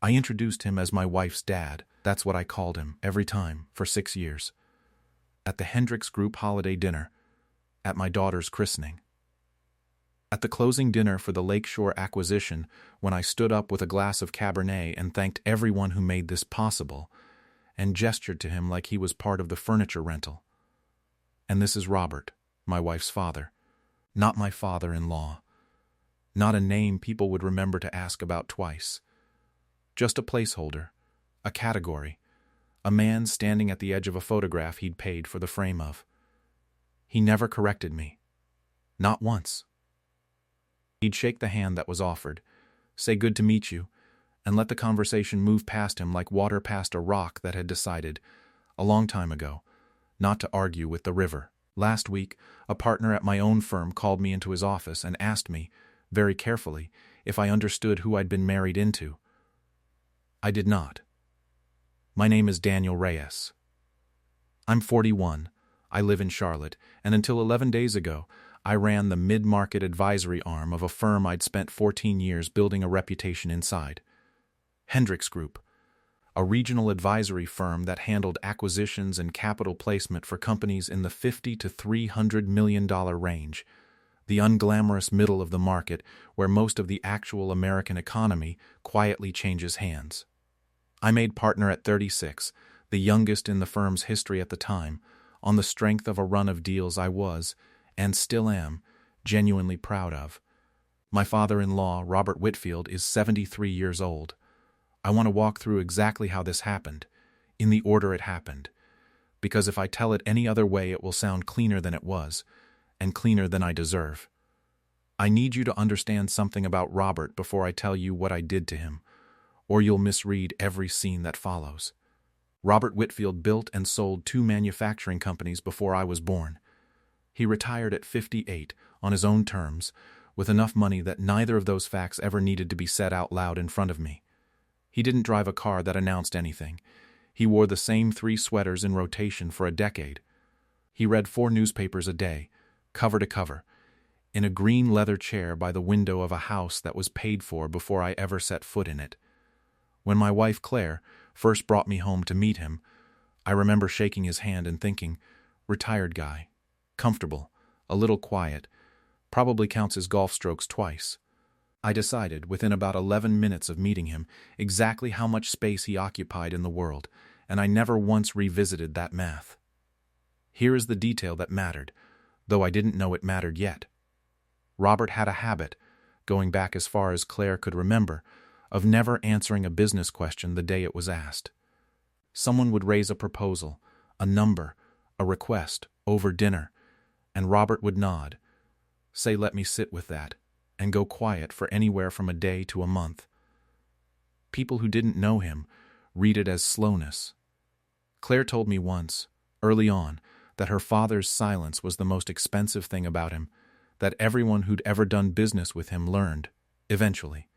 I introduced him as my wife's dad. That's what I called him every time for 6 years. At the Hendricks Group holiday dinner, at my daughter's christening, at the closing dinner for the Lakeshore acquisition, when I stood up with a glass of Cabernet and thanked everyone who made this possible, and gestured to him like he was part of the furniture rental. And this is Robert, my wife's father, not my father-in-law. Not a name people would remember to ask about twice. Just a placeholder, a category, a man standing at the edge of a photograph he'd paid for the frame of. He never corrected me. Not once. He'd shake the hand that was offered, say good to meet you, and let the conversation move past him like water past a rock that had decided, a long time ago, not to argue with the river. Last week, a partner at my own firm called me into his office and asked me, very carefully, if I understood who I'd been married into. I did not. My name is Daniel Reyes. I'm 41, I live in Charlotte, and until 11 days ago, I ran the mid-market advisory arm of a firm I'd spent 14 years building a reputation inside. Hendricks Group, a regional advisory firm that handled acquisitions and capital placement for companies in the $50 to $300 million range, the unglamorous middle of the market where most of the actual American economy quietly changes hands. I made partner at 36, the youngest in the firm's history at the time, on the strength of a run of deals I was, and still am, genuinely proud of. My father-in-law, Robert Whitfield, is 73 years old. I want to walk through exactly how this happened, in the order it happened, because if I tell it any other way it will sound cleaner than it was, and cleaner than I deserve. I need you to understand something about Robert before I tell you what I did to him, or you'll misread every scene that follows. Robert Whitfield built and sold 2 manufacturing companies before I was born. He retired at 58 on his own terms, with enough money that neither of those facts ever needed to be said out loud in front of me. He didn't drive a car that announced anything. He wore the same 3 sweaters in rotation for a decade. He read 4 newspapers a day, cover to cover, in a green leather chair by the window of a house that was paid for before I ever set foot in it. When my wife Claire first brought me home to meet him, I remember shaking his hand and thinking, retired guy, comfortable, a little quiet, probably counts his golf strokes twice. I decided, within about 11 minutes of meeting him, exactly how much space he occupied in the world, and I never once revisited that math. Here is the detail that mattered, though I didn't know it mattered yet. Robert had a habit, going back as far as Claire could remember, of never answering a business question the day it was asked. Someone would raise a proposal, a number, a request, over dinner, and Robert would nod, say let me sit with that, and go quiet for anywhere from a day to a month. People who didn't know him read it as slowness. Claire told me once, early on, that her father's silence was the most expensive thing about him, that everyone who'd ever done business with him learned, eventually,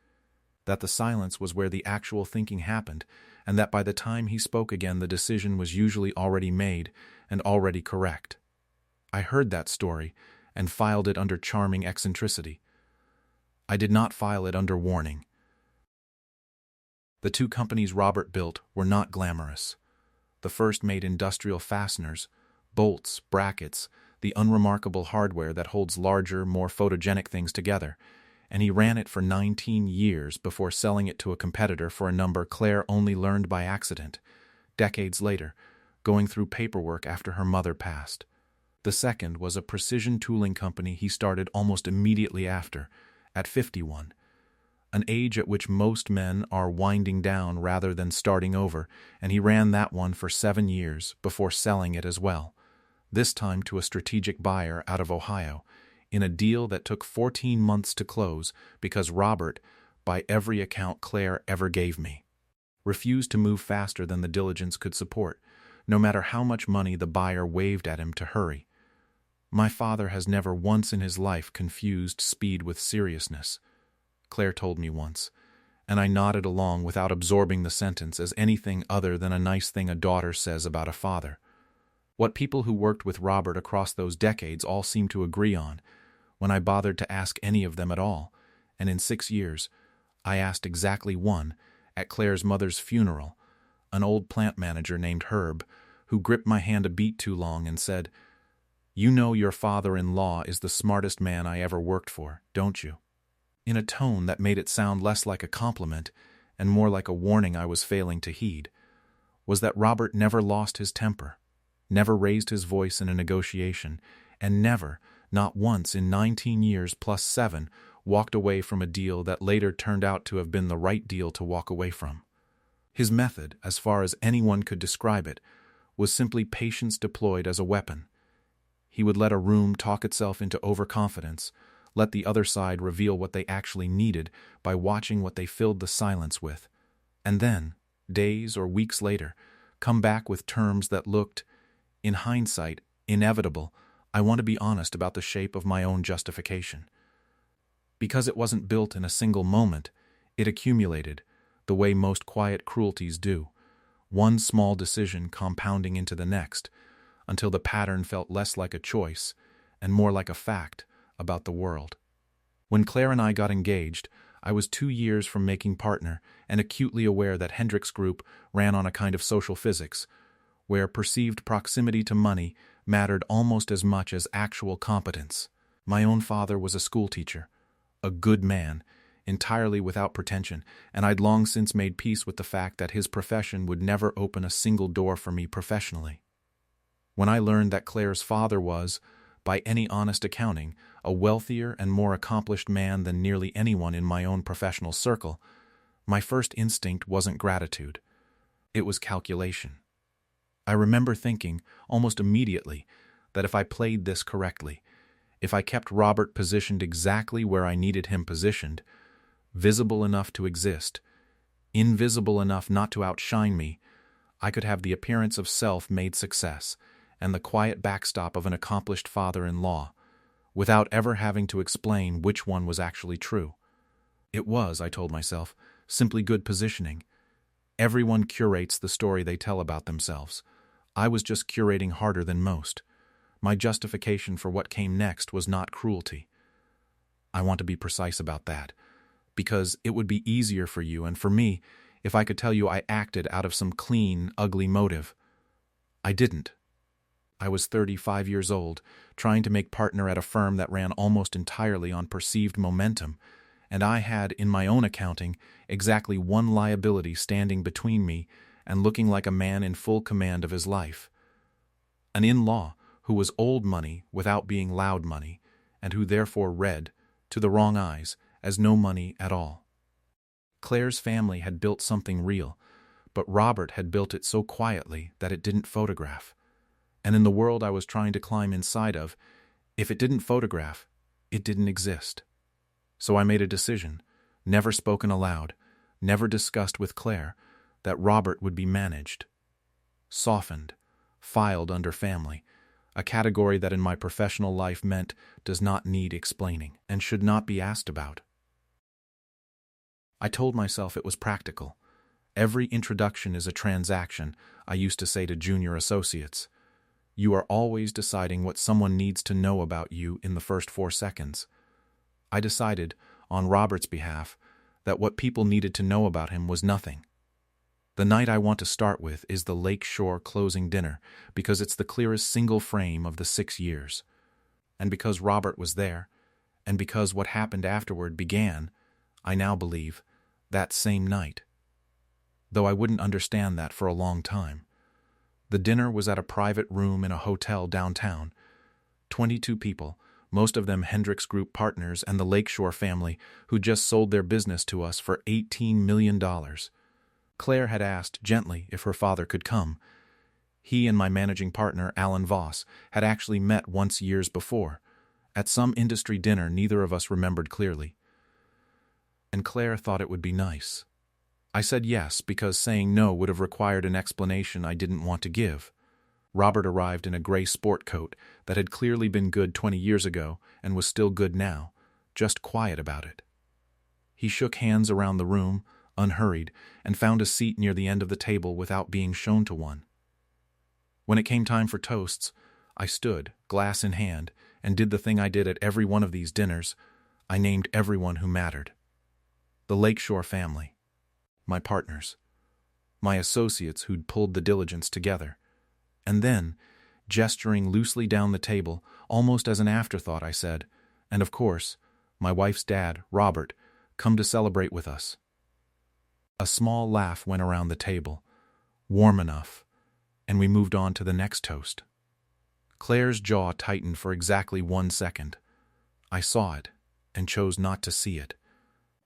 that the silence was where the actual thinking happened, and that by the time he spoke again the decision was usually already made and already correct. I heard that story and filed it under charming eccentricity. I did not file it under warning. The 2 companies Robert built were not glamorous. The first made industrial fasteners, bolts, brackets, the unremarkable hardware that holds larger, more photogenic things together, and he ran it for 19 years before selling it to a competitor for a number Claire only learned by accident, decades later, going through paperwork after her mother passed. The second was a precision tooling company he started almost immediately after, at 51, an age at which most men are winding down rather than starting over, and he ran that one for 7 years before selling it as well, this time to a strategic buyer out of Ohio, in a deal that took 14 months to close because Robert, by every account Claire ever gave me, refused to move faster than the diligence could support, no matter how much money the buyer waved at him to hurry. My father has never once in his life confused speed with seriousness, Claire told me once, and I nodded along without absorbing the sentence as anything other than a nice thing a daughter says about a father. What people who worked with Robert across those decades all seemed to agree on, when I bothered to ask any of them at all, and in 6 years, I asked exactly one, at Claire's mother's funeral, an old plant manager named Herb, who gripped my hand a beat too long and said, "You know your father-in-law is the smartest man I ever worked for, don't you?" In a tone that made it sound less like a compliment and more like a warning I was failing to heed, was that Robert never lost his temper, never raised his voice in a negotiation, and never, not once in 19 years plus 7, walked away from a deal that later turned out to have been the right deal to walk away from. His method, as far as anyone could describe it, was simply patience deployed as a weapon. He would let a room talk itself into overconfidence, let the other side reveal what they actually needed by watching what they filled the silence with, and then, days or weeks later, come back with terms that looked, in hindsight, inevitable. I want to be honest about the shape of my own justification. Because it wasn't built in a single moment, it accumulated, the way most quiet cruelties do, one small decision compounding into the next, until the pattern felt less like a choice and more like a fact about the world. When Claire and I got engaged, I was 2 years from making partner and acutely aware that Hendricks Group ran on a kind of social physics, where perceived proximity to money mattered almost as much as actual competence. My own father was a schoolteacher, a good man, entirely without pretension, and I'd long since made peace with the fact that his profession would never open a single door for me professionally. When I learned that Claire's father was, by any honest accounting, a wealthier and more accomplished man than nearly anyone in my own professional circle, my first instinct wasn't gratitude. It was calculation. I remember thinking, almost immediately, that if I played this correctly, if I kept Robert positioned exactly where I needed him positioned, visible enough to exist, invisible enough not to outshine me, I could have the appearance of self-made success and the quiet backstop of an accomplished father-in-law, without ever having to explain which one was actually true. It was, I told myself, simply good positioning. Everyone curates the story they tell about themselves. I was just curating harder than most. My justification for what came next was not cruelty. I want to be precise about that, because it would be easier for you and for me if I could tell you I acted out of some clean, ugly motive. I didn't. I was 35 years old, trying to make partner at a firm that ran almost entirely on perceived momentum, and I had, in my own accounting, exactly one liability standing between me and looking like a man in full command of his life. An in-law who was old money without being loud money, and who therefore read, to the wrong eyes, as no money at all. Claire's family had built something real, but Robert had built it so quietly that it didn't photograph. And in the world I was trying to climb inside of, if it didn't photograph, it didn't exist. So I made a decision, never spoken aloud, never discussed with Claire, that Robert would be managed, softened, filed under family, a category that in my professional life meant does not need explaining and should not be asked about. I told myself it was practical. Every introduction is a transaction, I used to say to junior associates. You are always deciding what someone needs to know about you in the first 4 seconds. I decided, on Robert's behalf, that what people needed to know about him was nothing. The night I want to start with is the Lake Shore closing dinner, because it's the clearest single frame of the 6 years. And because Robert was there, and because what happened afterward began, I now believe, that same night. Though I wouldn't understand that for a long time. The dinner was at a private room in a hotel downtown. 22 people, most of them Hendricks Group partners and the Lakeshore family, who just sold their business to us for $18 million. Claire had asked gently if her father could come. He and my managing partner, Alan Voss, had actually met once years before, at some industry dinner neither of us remembered clearly. And Claire thought it would be nice. I said yes because saying no would have required an explanation I didn't want to give. Robert arrived in a gray sport coat that had clearly been good 20 years ago and was still good now, just quiet about it. He shook hands around the room, unhurried, and found a seat near the end of the table without being shown to one. When it came time for toasts, I stood, glass in hand, and did the thing I did at every one of these dinners. I named everyone who mattered. The Lakeshore family. my partners, my associates who'd pulled the diligence together. And then, gesturing loosely down the table, almost as an afterthought, I said, "And of course, my wife's dad, Robert, come to celebrate with us." A small laugh went around the table, warm enough, and we moved on to the next toast. Claire's jaw tightened for exactly 1 second. I saw it, and chose not to see it.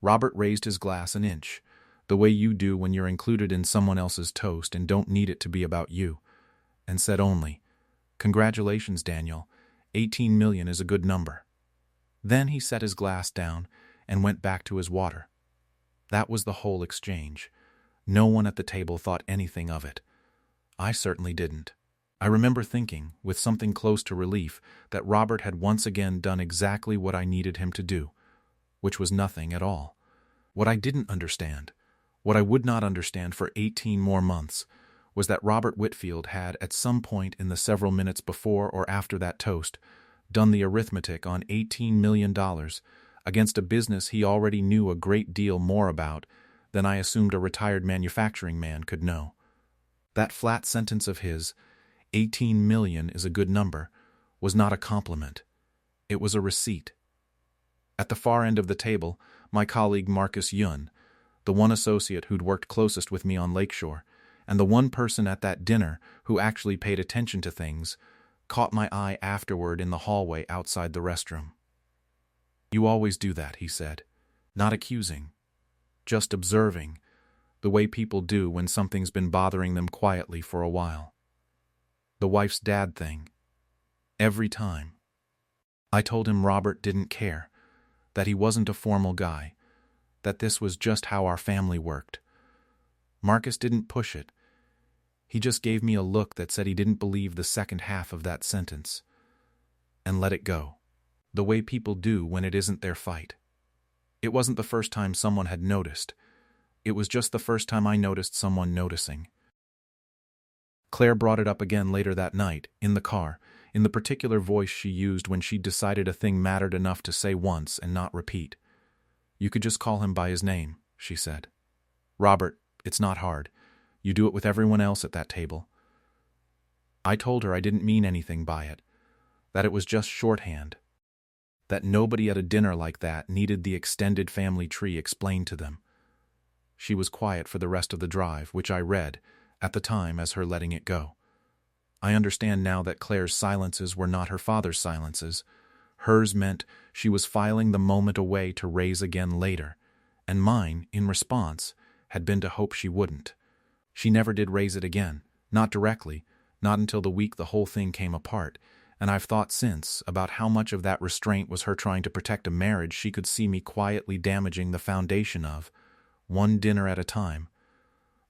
Robert raised his glass an inch, the way you do when you're included in someone else's toast and don't need it to be about you, and said only, "Congratulations, Daniel. 18 million is a good number." Then he set his glass down and went back to his water. That was the whole exchange. No one at the table thought anything of it. I certainly didn't. I remember thinking, with something close to relief, that Robert had once again done exactly what I needed him to do, which was nothing at all. What I didn't understand, what I would not understand for 18 more months, was that Robert Whitfield had, at some point in the several minutes before or after that toast, done the arithmetic on $18 million against a business he already knew a great deal more about than I assumed a retired manufacturing man could know. That flat sentence of his, 18 million is a good number, was not a compliment. It was a receipt. At the far end of the table, my colleague Marcus Yun, the one associate who'd worked closest with me on Lakeshore, and the one person at that dinner who actually paid attention to things, caught my eye afterward in the hallway outside the restroom. "You always do that," he said, not accusing, just observing, the way people do when something's been bothering them quietly for a while. The wife's dad thing. Every time. I told him Robert didn't care, that he wasn't a formal guy, that this was just how our family worked. Marcus didn't push it. He just gave me a look that said he didn't believe the second half of that sentence, and let it go, the way people do when it isn't their fight. It wasn't the first time someone had noticed. It was just the first time I noticed someone noticing. Claire brought it up again later that night, in the car, in the particular voice she used when she'd decided a thing mattered enough to say once and not repeat. "You could just call him by his name," she said. "Robert, it's not hard. You do it with everyone else at that table." I told her I didn't mean anything by it, that it was just shorthand, that nobody at a dinner like that needed the extended family tree explained to them. She was quiet for the rest of the drive, which I read, at the time, as her letting it go. I understand now that Claire's silences were not her father's silences. Hers meant she was filing the moment away to raise again later, and mine, in response, had been to hope she wouldn't. She never did raise it again, not directly, not until the week the whole thing came apart, and I've thought since about how much of that restraint was her trying to protect a marriage she could see me quietly damaging the foundation of, one dinner at a time,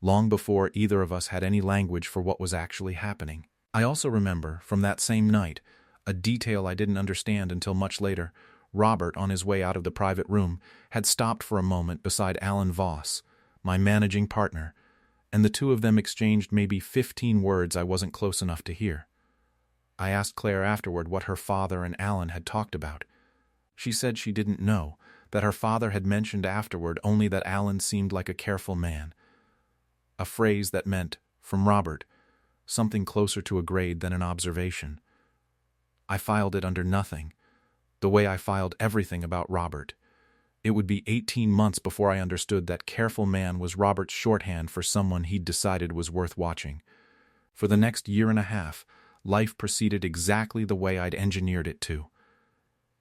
long before either of us had any language for what was actually happening. I also remember, from that same night, a detail I didn't understand until much later. Robert, on his way out of the private room, had stopped for a moment beside Alan Voss, my managing partner, and the two of them exchanged maybe 15 words I wasn't close enough to hear. I asked Claire afterward what her father and Alan had talked about. She said she didn't know, that her father had mentioned afterward only that Alan seemed like a careful man, a phrase that meant, from Robert, something closer to a grade than an observation. I filed it under nothing, the way I filed everything about Robert. It would be 18 months before I understood that careful man was Robert's shorthand for someone he'd decided was worth watching. For the next year and a half, life proceeded exactly the way I'd engineered it to.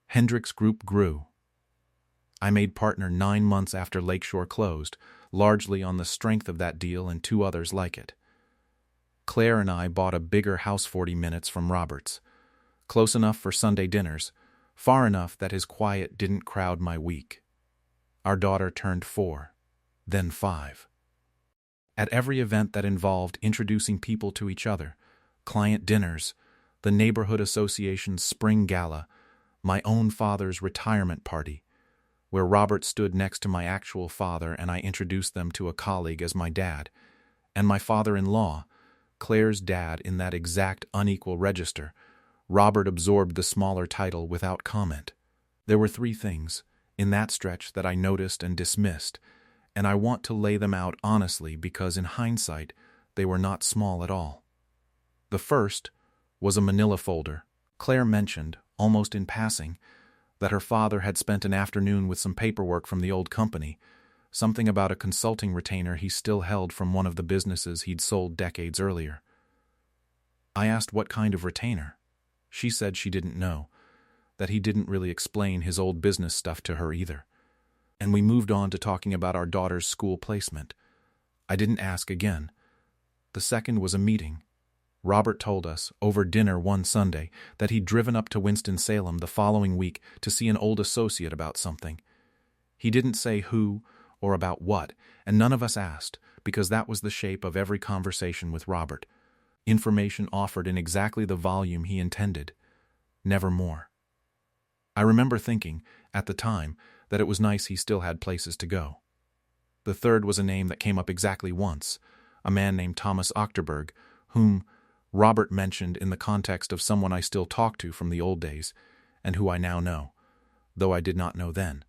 Hendricks Group grew. I made partner 9 months after Lakeshore closed, largely on the strength of that deal and 2 others like it. Claire and I bought a bigger house 40 minutes from Robert's, close enough for Sunday dinners, far enough that his quiet didn't crowd my week. Our daughter turned 4, then 5. At every event that involved introducing people to each other, client dinners, the neighborhood association's spring gala, my own father's retirement party, where Robert stood next to my actual father and I introduced them to a colleague as my dad, and my father-in-law, Claire's dad, in that exact unequal register, Robert absorbed the smaller title without comment. There were 3 things, in that stretch, that I noticed and dismissed, and I want to lay them out honestly because in hindsight, they were not small at all. The first was a manila folder. Claire mentioned, almost in passing, that her father had spent an afternoon with some paperwork from the old company, something about a consulting retainer he still held from one of the businesses he'd sold decades earlier. I asked what kind of retainer. She said she didn't know, that he didn't really explain his old business stuff to her either. And we moved on to talking about our daughter's school placement. I didn't ask again. The second was a meeting. Robert told us, over dinner one Sunday, that he'd driven up to Winston-Salem the following week to see an old associate about something. He didn't say who or about what, and none of us asked, because that was the shape of every conversation with Robert. Information offered in exactly the volume he intended. Never more. I remember thinking, at the time, that it was nice he still had places to go. The third was a name that came up exactly once, a man named Thomas Ochterberg, whom Robert mentioned in the context of someone I still talk to from the old days, and who I now know, though I did not know then.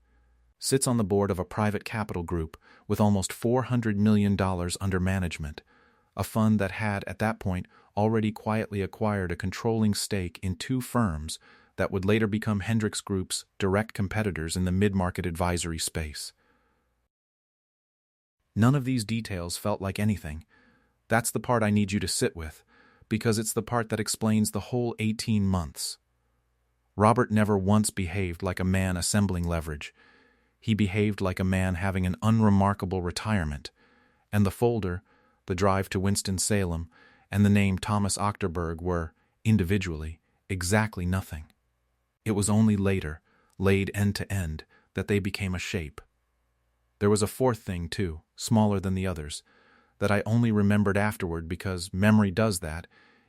Sits on the board of a private capital group with almost $400 million under management, a fund that had, at that point, already quietly acquired a controlling stake in two firms that would later become Hendricks Group's direct competitors in the mid-market advisory space. None of these details felt like anything. That's the part I need you to sit with, because it's the part that explains the whole 18 months. Robert never once behaved like a man assembling leverage. He behaved like a man having an unremarkable retirement, and the folder, the drive to Winston-Salem, and the name Thomas Ochterberg were, individually, exactly nothing. It was only later, laid end to end, that they became a shape. There was a fourth thing, too, smaller than the others, that I only remembered afterward because memory does that.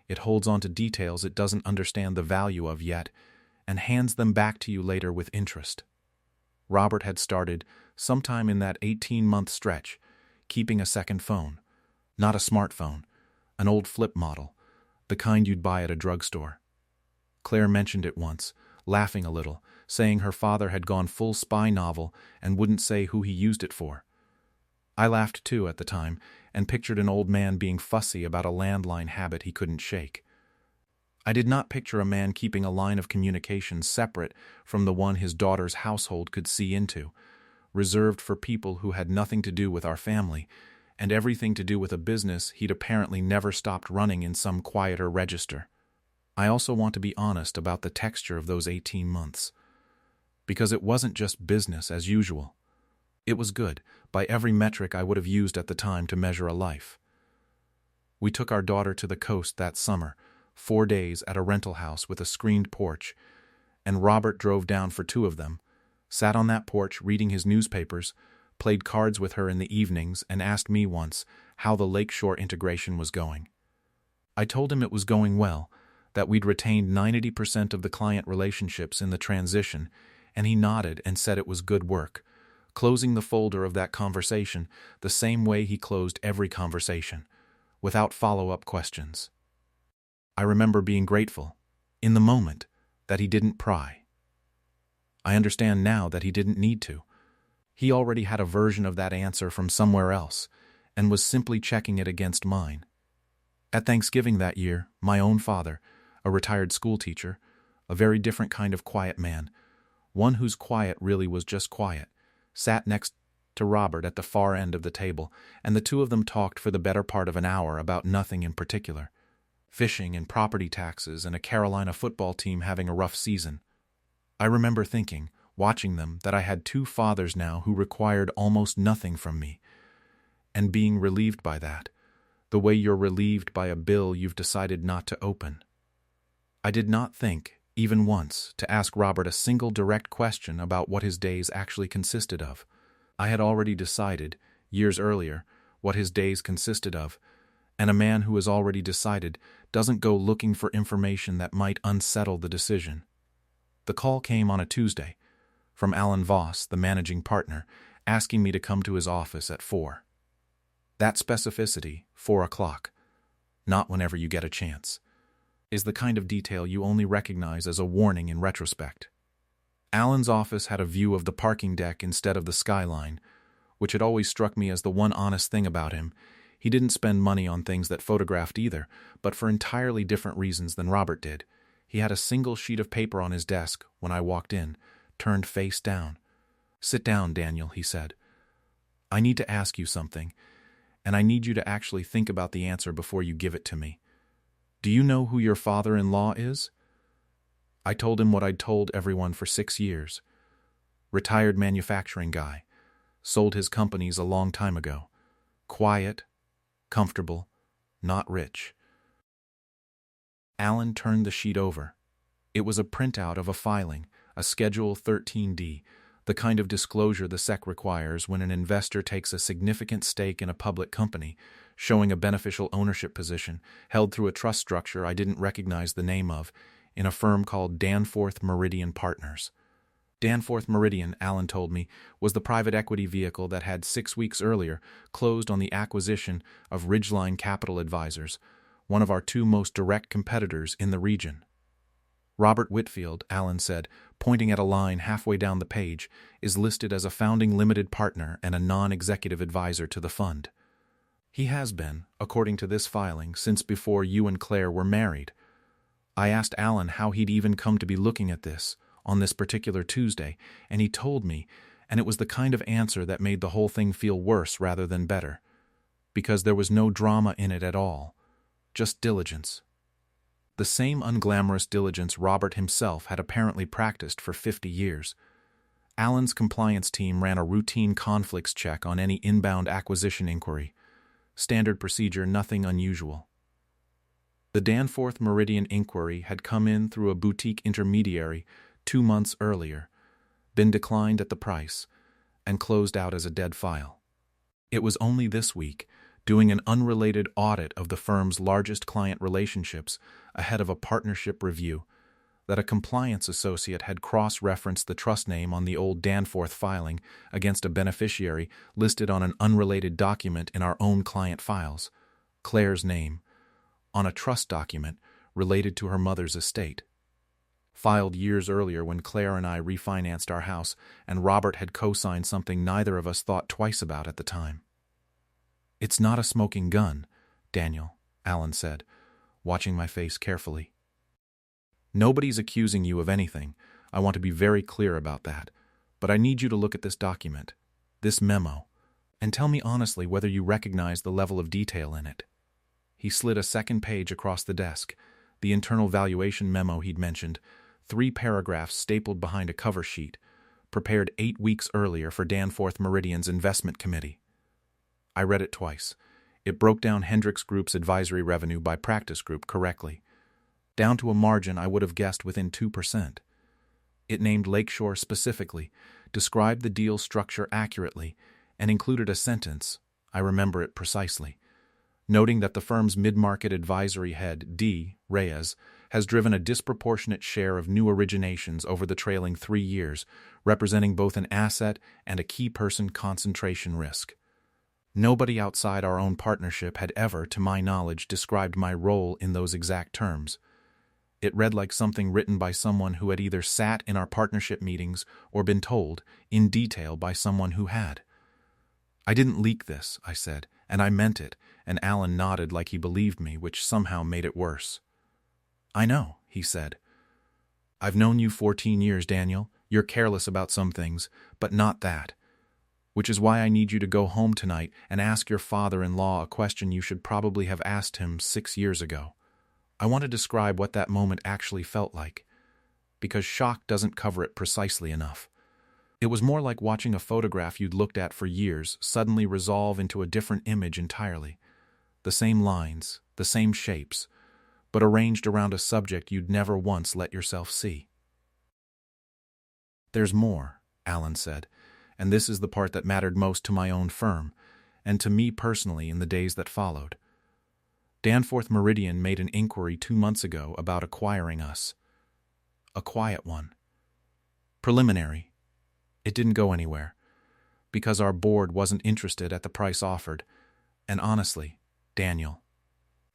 It holds on to details it doesn't understand the value of yet, and hands them back to you later with interest. Robert had started, sometime in that 18-month stretch, keeping a second phone. Not a smartphone, an old flip model, the kind you'd buy at a drugstore. Claire mentioned it once, laughing a little, saying her father had gone full spy novel and wouldn't say who he used it for. I laughed too at the time and pictured an old man being fussy about a landline habit he couldn't shake. I did not picture a man keeping a line of communication separate from the one his daughter's household could see into, reserved for people who had nothing to do with our family, and everything to do with a business he'd apparently never stopped running in some quieter register. I also want to be honest about the texture of those 18 months, because it wasn't just business as usual. It was good, by every metric I would have used at the time to measure a life. We took our daughter to the coast that summer, 4 days at a rental house with a screened porch, and Robert drove down for 2 of them, sat on that porch reading his newspapers, played cards with her in the evenings, and asked me once how the lakeshore integration was going. I told him it was going well, that we'd retained 90% of the client relationships in the transition, and he nodded and said it was good work, closing the folder of that conversation the same way he closed every conversation, without follow-up questions. I remember being grateful, in the moment, that he didn't pry. I understand now that he didn't need to. He already had a version of that answer from somewhere else, and was simply checking it against mine. At Thanksgiving that year, my own father, a retired schoolteacher, a very different kind of quiet man, one whose quiet really was just quiet, sat next to Robert at the far end of the table, and the two of them talked for the better part of an hour about nothing in particular. Fishing and property taxes and a Carolina football team having a rough season. I remember thinking, watching them, that I had 2 fathers now who required almost nothing from me, and being relieved by that, the way you're relieved by a bill you've decided not to open. I did not think, even once, to ask Robert a single direct question about what his days actually consisted of. I had already decided, years earlier, what his days consisted of, and a man who has already decided doesn't go looking for information that might unsettle the decision. The call came on a Tuesday, from Alan Voss, the managing partner, asking me to come to his office at 4. That specificity, 4 o'clock, not whenever you get a chance, is the kind of detail you only recognize as a warning in retrospect. Alan's office had a view of the parking deck instead of the skyline, which had always struck me as the one honest thing about him. He didn't spend money on things that photographed either, but for entirely different reasons than Robert did. He had a single sheet of paper on his desk when I walked in, turned face down. "Sit down, Daniel," he said. "I need to ask you something, and I need you to actually think about the answer before you give it to me. Do you know who your father-in-law is?" I told him what I'd told everyone for 6 years. Retired manufacturing guy. Sold his companies a long time ago. Quiet, comfortable, not rich. Alan turned the sheet over. It was a printout of a filing, a Schedule 13D, the kind of disclosure the SEC requires when an investor takes a significant stake in a public company, showing a beneficial ownership position, held through a trust structure I didn't recognize the name of, in a firm called Danforth Meridian Partners. Danforth Meridian, Alan told me, was the private equity vehicle that had 6 weeks earlier closed on the acquisition of Ridgeline Capital Advisors, one of our 2 most direct competitors in the region. Robert Whitfield, Alan said, pointing at a line halfway down the page, is listed as a founding limited partner and a non-executive advisor to the fund. He has been, according to this filing, since before you and Claire were married. I asked Alan how he'd even come to be looking at this on this particular Tuesday, and he told me, and it was the kind of answer that made the whole thing feel worse rather than better, because there was no drama in it at all, just diligence. The same unglamorous diligence Robert himself had apparently practiced for 50 years. Alan's compliance team ran a routine conflicts check on any inbound acquisition inquiry. Standard procedure, nothing unusual. The Danforth Meridian inquiry had come in through a boutique intermediary 2 months earlier, been declined at the price, and closed out as a dead file. It was only this week, doing an unrelated audit of the firm's largest client relationships ahead of a partnership review, that a compliance associate had cross-referenced the trust name on the old Danforth filing against a beneficiary listed on an unrelated document in our own client files, Claire's name, on a trust document related to her mother's estate. Filed years earlier when Claire and I refinanced our house and Robert had co-signed something neither of us thought twice about at the time. "It's not a smoking gun, Daniel," Alan said, watching my face carefully. "Nobody's accusing you of anything. I want to be very clear about that. But I need you to look at this document, this memo, and tell me honestly whether you recognize the level of detail in it." He slid a second page across the desk, the internal valuation memo he'd mentioned, 3 paragraphs stapled behind a cover sheet, prepared 8 weeks earlier for Danforth Meridian's investment committee. I read it twice. It broke down Hendricks Group's advisory revenue by practice group correctly, down to a margin I would have guessed within 2%. It named Lakeshore specifically, described the deal structure accurately, and included a sentence, I remember it precisely, noting that the firm's mid-market advisory head, D. Reyes, has driven a disproportionate share of new originations over the trailing 3 years, representing both an asset and a key person concentration risk. Nobody outside our own partnership had ever, to my knowledge, described my role in those exact terms. It read like something written by someone who had either sat in our partnership meetings or been told, in detail, by someone who had. "I didn't leak this," I said, and I meant it, and Alan nodded like he believed me, which somehow made it worse. "I know," he said. "I've known you 14 years, Daniel. You're careless about some things, but not that. Which is why I need you to go home tonight and ask your father-in-law a question you should probably have asked him 6 years ago. I want to describe what that moment actually felt like, because shock doesn't cover it precisely enough. It was more like watching a photograph you'd looked at for years suddenly resolve into a different image entirely. The same lines, the same shapes, but arranged around a subject you'd never once let yourself see." "There's more," Alan said, "and this is the part that mattered most to my own firm, and to me personally in the days that followed. Danforth Meridian made an inquiry 2 months ago about acquiring us. A quiet one. Preliminary. It didn't go anywhere, because our board wasn't interested at the price offered, and honestly, Daniel,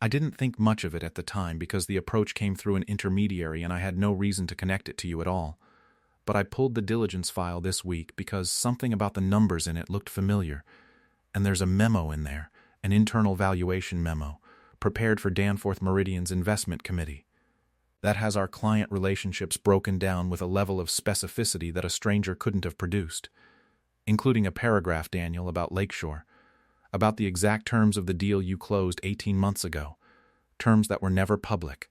I didn't think much of it at the time because the approach came through an intermediary and I had no reason to connect it to you at all. but I pulled the diligence file this week because something about the numbers in it looked familiar, and there's a memo in there, an internal valuation memo, prepared for Danforth Meridian's investment committee. That has our client relationships broken down with a level of specificity that a stranger couldn't have produced, including a paragraph, Daniel, about Lakeshore, about the exact terms of the deal you closed 18 months ago, terms that were never public.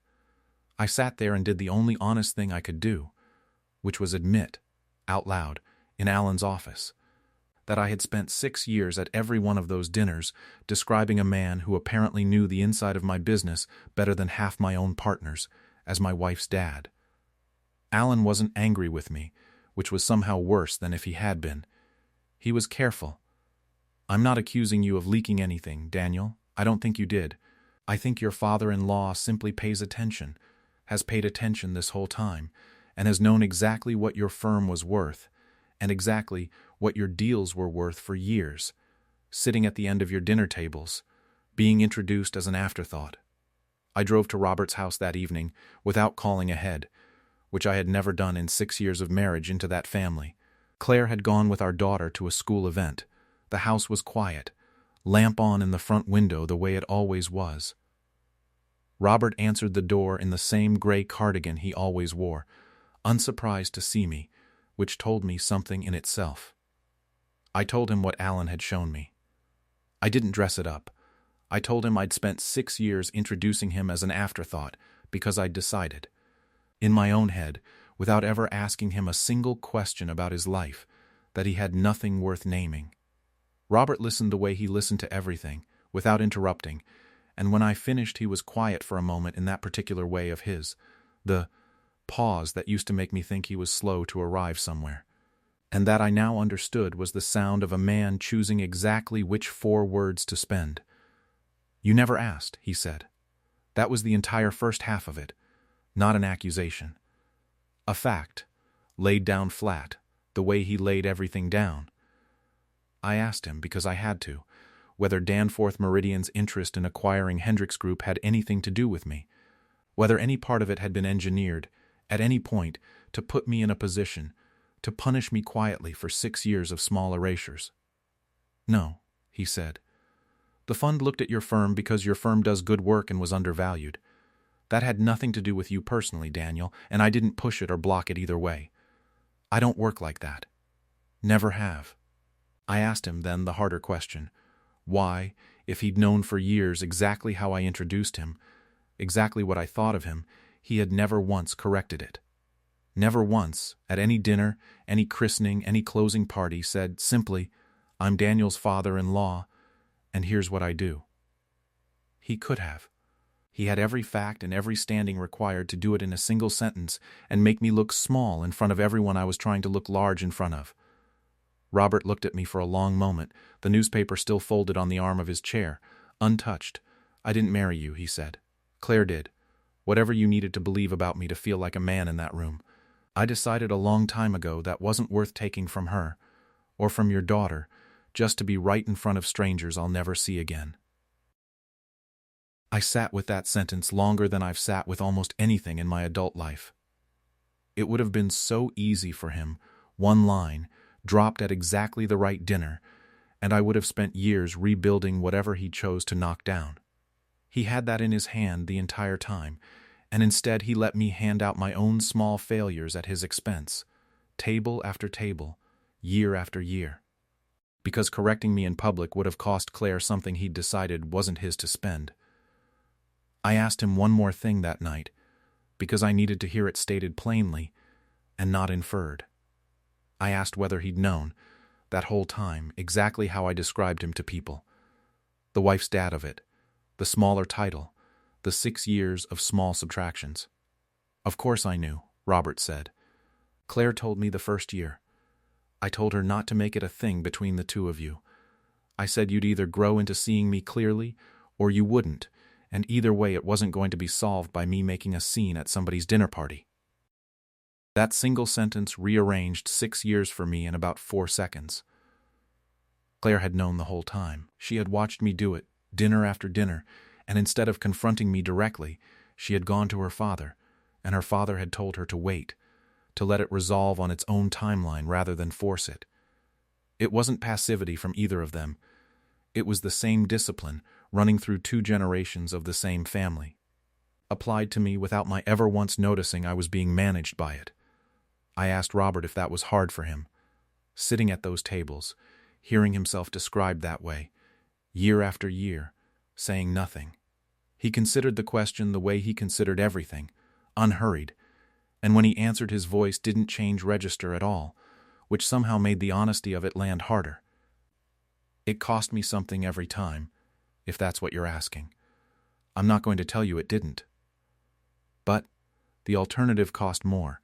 I sat there and did the only honest thing I could do, which was admit, out loud, in Alan's office, that I had spent 6 years at every one of those dinners describing a man who apparently knew the inside of my business better than half my own partners as my wife's dad. Alan wasn't angry with me, which was somehow worse than if he had been. He was careful. "I'm not accusing you of leaking anything, Daniel. I don't think you did. I think your father-in-law simply pays attention, has paid attention this whole time, and has known exactly what your firm was worth, and exactly what your deals were worth for years, sitting at the end of your dinner tables, being introduced as an afterthought." I drove to Robert's house that evening without calling ahead, which I had never done in 6 years of marriage into that family. Claire had gone with our daughter to a school event. The house was quiet, lamp on in the front window the way it always was. Robert answered the door in the same gray cardigan he always wore, unsurprised to see me, which told me something in itself. I told him what Alan had shown me. I didn't dress it up. I told him I'd spent 6 years introducing him as an afterthought because I'd decided, in my own head, without ever asking him a single question about his life, that he had nothing worth naming. Robert listened the way he listened to everything, without interrupting, and when I finished he was quiet for a moment in that particular way of his, the pause that used to make me think he was slow to arrive somewhere. And that I now understood was the sound of a man choosing exactly which 4 words to spend. "You never asked," he said. That was the entire first half of it, not an accusation. A fact, laid down flat, the way he laid everything down. I asked him, because I had to, whether Danforth Meridian's interest in acquiring Hendricks Group had anything to do with me, whether any part of it had been engineered, at any point, to put me in a position, to punish me quietly for 6 years of small erasures. "No," he said. "The fund looked at your firm because your firm does good work and was undervalued. That had nothing to do with you personally, Daniel, and I didn't push it or block it either way. I don't work like that. Never have." I asked him then the harder question, why, if he'd known for years exactly how I introduced him, exactly what I thought of him, he had never once corrected it. Never once, at any dinner, any christening, any closing party, said simply, "I'm Daniel's father-in-law, and here's what I do." He could have. He had every fact and every standing required to do it in a single sentence and make me look small in front of everyone I was trying to look large in front of. Robert looked at me for a long moment, the newspaper still folded on the arm of his chair, untouched. "I didn't marry you," he said. "Claire did. Whatever you needed to believe about me to feel like a man in that room. I decided a long time ago that wasn't worth taking from her, or from your daughter, just to be right in front of strangers I'll never see again." I sat with that sentence longer than I've sat with almost anything in my adult life. It would have been so easy for him, one line, dropped at exactly the right dinner, and I would have spent years rebuilding whatever he chose to knock down. He had that in his hand the entire time, and instead he let me hand out my own small failures at his expense, table after table, year after year. Because correcting me in public would have cost Claire something he'd decided wasn't his to spend. I asked him one more thing that night, because I needed to hear it stated plainly and not inferred. I asked whether he'd known, that whole time, exactly how I described him to people. The wife's dad of it, the smaller title, the 6 years of small subtractions. "Of course I knew," Robert said. "Claire told me the first year. I told her not to make it a thing between the two of you. I said you'd either grow into seeing me clearly or you wouldn't, and either way it wasn't going to be solved by me making a scene at somebody's dinner party." That single sentence rearranged 6 years for me in about 4 seconds. Claire had known the whole time. She had watched me do it, dinner after dinner, and instead of confronting me directly, she had gone to her father, and her father had told her to wait, to let it resolve on its own timeline rather than force it. It wasn't passivity from either of them. It was the same discipline running through 2 generations of the same family, applied to me without my ever once noticing I was being managed by it. I asked Robert if that was hard for him, sitting at those tables, hearing himself described that way, year after year, saying nothing. He considered the question the way he considered everything, unhurried, and when he answered his voice didn't change register at all, which somehow made the honesty of it land harder. It cost me something every time, if that's what you're asking. I'm not going to tell you it didn't. But the alternative cost more.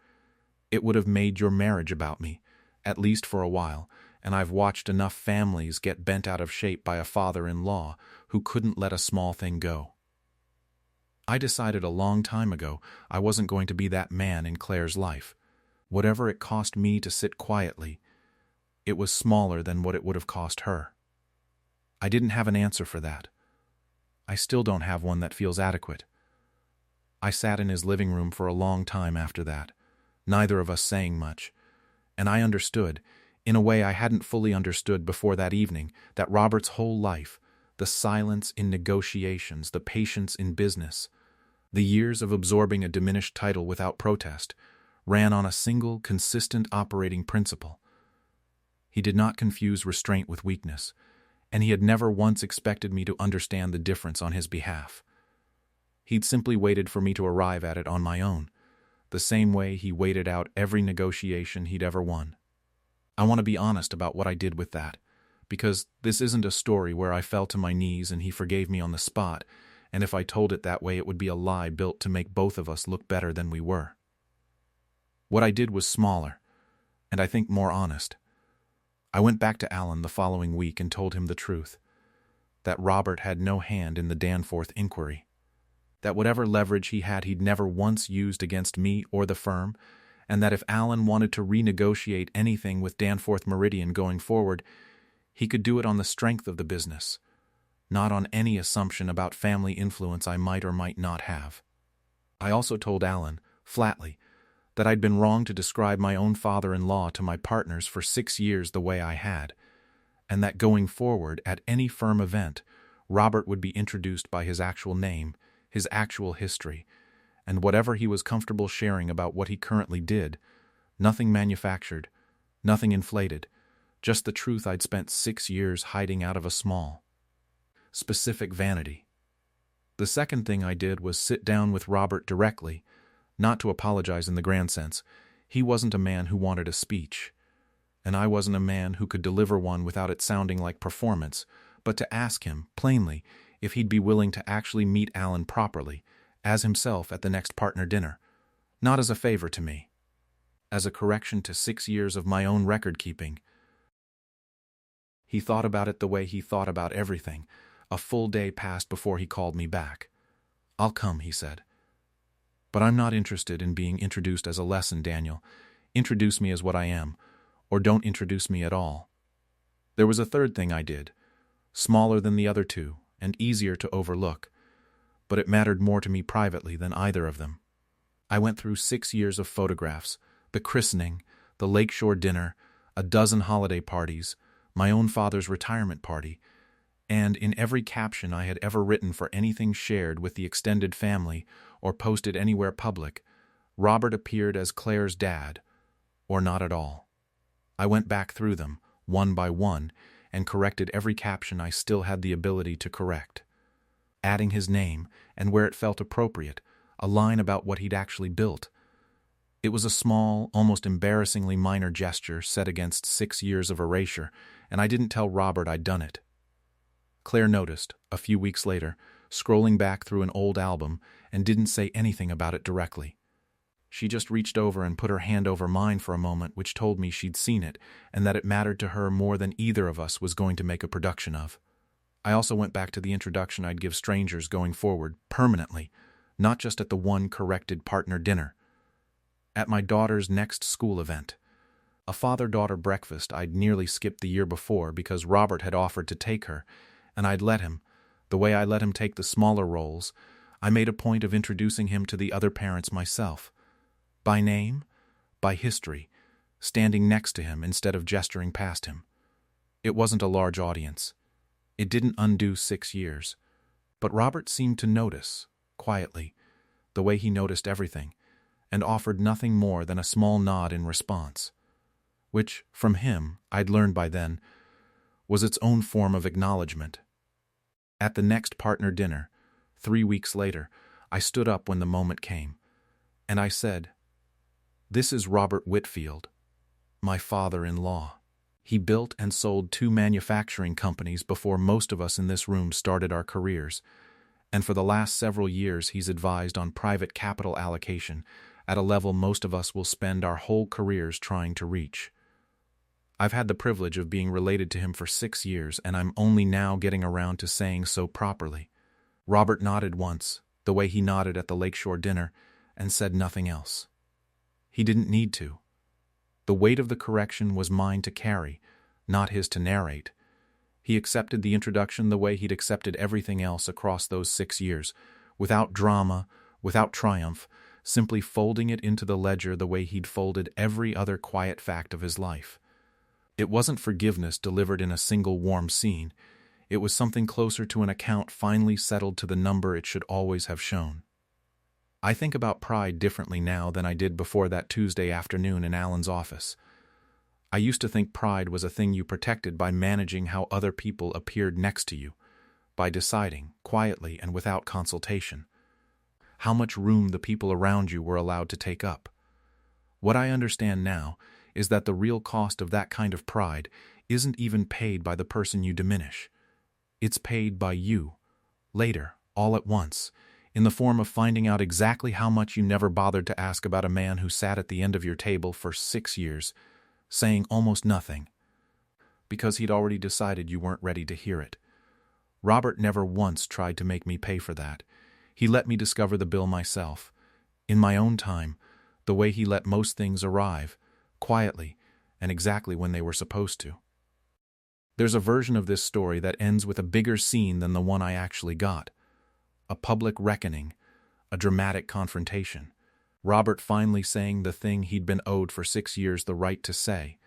It would have made your marriage about me, at least for a while, and I've watched enough families get bent out of shape by a father-in-law who couldn't let a small thing go. I decided a long time ago I wasn't going to be that man in Claire's life. Whatever it cost me to sit quietly, it was smaller than what it would have cost her. I didn't have an answer for that. I still don't have one that feels adequate. I sat in his living room for a long time after that, neither of us saying much, and I understood, in a way I hadn't fully understood before that evening, that Robert's whole life, the silence in negotiations, the patience in business, the years of absorbing a diminished title without protest, ran on a single, consistent operating principle. He did not confuse restraint with weakness, and he had never once expected me to understand the difference on his behalf. He'd simply waited for me to arrive at it on my own, the same way he waited out every negotiation he'd ever won. I want to be honest about what I did with that, because this isn't a story where I fell to my knees and he forgave me on the spot, and if I told it that way it would be a lie built to make both of us look better than we were. What I did was smaller, and I think more honest. I went back to Alan the following week and told him the truth, that Robert had no hand in the Danforth inquiry, that whatever leverage he had he'd never once used against me or the firm, and that if Alan wanted to renegotiate anything with Danforth Meridian going forward, he could do it on the strength of the business, not on any assumption about family influence I might or might not have. I also told Alan, flatly, that I'd been wrong to describe my own father-in-law to my partners for 6 years the way I had, and that going forward at any firm event, Robert would be introduced by his actual name, his actual history, and whatever he was comfortable sharing about what he currently did, nothing manufactured, nothing inflated, just the truth I'd spent 6 years hiding out of a small, specific vanity. The second thing I did was sit down with Robert directly, not to apologize in the grand sense. He wasn't a man who wanted a speech, and I wasn't a man who could deliver one without it sounding like performance, but to ask him, plainly, if he'd be willing to actually meet Alan properly, as himself at the next partner dinner, not as a favor to me, as a correction to 6 years of my own record-keeping. He thought about it the way he thought about everything. A full day passed before he called me back. "I'll come," he said. "But I'm not interested in being introduced as a lesson, Daniel. Introduce me as what I am, or don't introduce me at all." There was a third thing I did, smaller than the other two, and easier to overlook, but it mattered more to me privately than either of them. I went through 6 years of photographs, the christening, the lakeshore dinner, a dozen holiday parties, my own father's retirement party, and in every caption I had ever written for anything shared with the extended family or posted anywhere public, Robert appeared as Claire's dad, or not at all. I went back through them, one by one, and corrected every caption I still had the ability to correct, adding his name, and where it felt appropriate, a line about what he'd actually built. It was a small, almost embarrassingly minor gesture set against 6 years of erasure, and I didn't tell Robert I'd done it. Claire noticed, a few weeks later, scrolling back through an old album, and didn't say anything about it directly. She just reached over and put her hand over mine for a moment, which told me she'd seen it, and that it mattered to her more than either of us was going to make a production of. I also went back to the introduction I'd give strangers going forward, permanently, not just at the one corrected partner dinner. At my daughter's next school event, a father-daughter breakfast I'd nearly skipped the year before because Robert had offered to take her, and I'd let him, the way I let him take the smaller roles. I made a point of introducing him to the other parents myself, by name, by history, standing next to him instead of gesturing past him. It wasn't a large audience. It didn't undo 6 years. But Robert seemed to notice, quietly, the way he noticed everything, and offered nothing more than a small nod in response, which, from him, I'd learned by then, was its own form of acknowledgement. At the next partner dinner, 3 weeks later, I stood up when the moment came, and I said, "This is Robert Whitfield, my father-in-law. He built and sold 2 manufacturing companies before most of us in this room started our careers, and for the last several years he's advised on private capital allocation at a level most of us will spend our whole careers trying to reach. I've had the privilege of being related to him for 6 years, and I'm only now getting around to saying so properly." Robert nodded once, the way he nodded at the Lakeshore dinner, and said nothing else. He didn't need to. The weight of the correction was mine to carry, not his to narrate. He accepted the introduction the way he'd accepted everything else across those 6 years, without drama, without triumph, simply folding it into the ledger the way he'd folded every other quiet fact of his life. It wasn't forgiveness delivered in a single warm scene. It was something closer to an account finally settled to the number it should always have shown. I think about pride differently now than I did before that Tuesday afternoon in Alan's office. I used to think pride was a thing you protected by managing how other people appeared next to you, by deciding, quietly and without consultation, how much room the people around you were allowed to take up. What I understand now is that the real cost of that kind of pride isn't even paid by the person you diminish. It's paid by you, later, all at once, in the form of finding out exactly how much you never bothered to ask about a man who sat at the end of your table for 6 years, saying almost nothing, because he'd already decided you weren't ready to hear it. Robert never once tried to make me pay for that. He let me discover the bill myself, in my own time, the way he let most things arrive, quietly, and exactly when they were supposed to. There's a version of this story that ends with a bigger scene than the one I actually got. A public reckoning, a dramatic confrontation. Robert finally saying the thing he'd been owed for 6 years the right to say.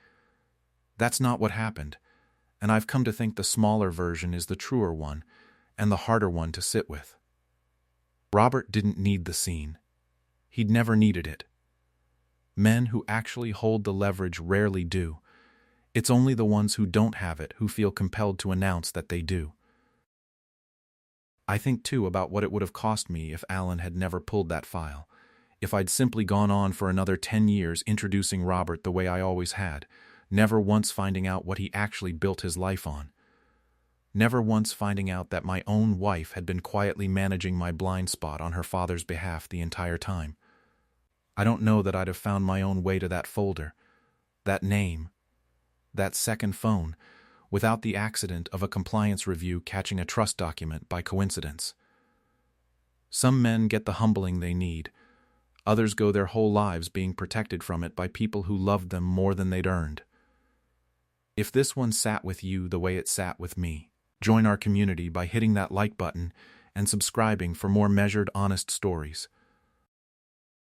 That's not what happened, and I've come to think the smaller version is the truer one, and the harder one to sit with. Robert didn't need the scene. He'd never needed it. Men who actually hold the leverage rarely do. It's only the ones who don't have it who feel compelled to announce that they do. I think, too, about what it would have cost me if Alan had never pulled that file, if I'd simply gone on for another 10 years introducing Robert the way I always had, never once finding out what he actually built his life on. Never once finding out that my own wife had been quietly managing my blind spot on her father's behalf the entire time. I don't know that I'd have found my own way to that folder, that name, that second phone, without the accident of a compliance review catching a trust document by coincidence. Some men get the humbling they need. Others go their whole lives being protected from it by people who loved them more than they'd earned. If this one sat with you the way it sat with me, join our community by hitting that like button and subscribing for more measured, honest stories.